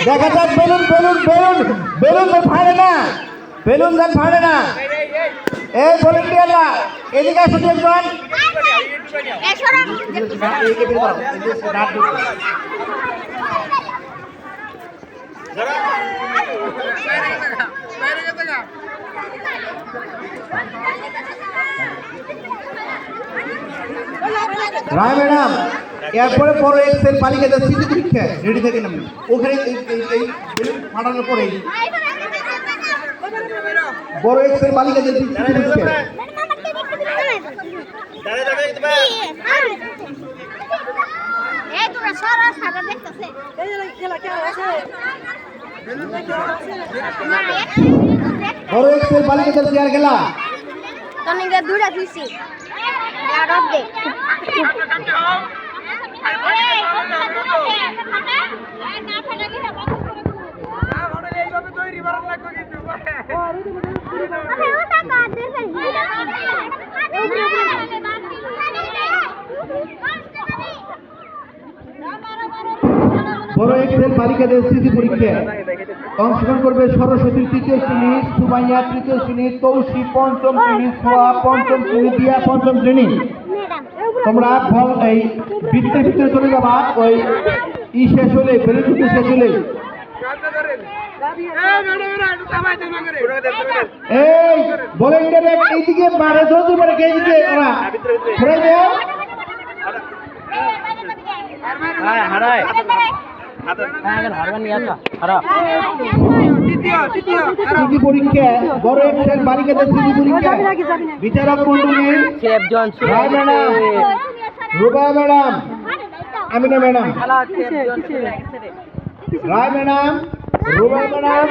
দেখা যাক balloon balloon balloon balloon তো ফাড়ে না, বেলুন যান ফাড়ে না। এই ভলেন্টিয়াররা এদিকে আসুন একজন। রায় ম্যাডাম এরপরে বড় এক্সেল বালিকাদের স্মৃতি পরীক্ষা রেডি থেকে নাম ওখানে এই ফাটানোর পরে বড় এক্সেল বালিকাদের স্মৃতি পরীক্ষা বড় এক্সেল বালিকাদের চেয়ার গেলা তনিকে দুইটা দিছি আর অর্ধেক বড় এক্সেল বালিকাদের স্মৃতি পরীক্ষায় অংশগ্রহণ করবে সরস্বতী তৃতীয় শ্রেণী, সুমাইয়া তৃতীয় শ্রেণী, তৌসি পঞ্চম শ্রেণী, সোয়া পঞ্চম শ্রেণী, দিয়া পঞ্চম শ্রেণী। তোমরা এই বৃত্তের ভিতরে চলে যাবা, ওই ই শেষ হলে বেলুন শেষ হলে এই ভলেন্টিয়ার এইদিকে মারে ধরতে পারে এইদিকে ওরা ঘুরে যাও হারায় স্মৃতি পরীক্ষা বড় এক্সেল বালিকাদের স্মৃতি পরীক্ষা বিচারক মন্ডলীর রায় ম্যাডাম, রুবায়া ম্যাডাম, আমিনা ম্যাডাম, রায় ম্যাডাম, রুবায়া ম্যাডাম,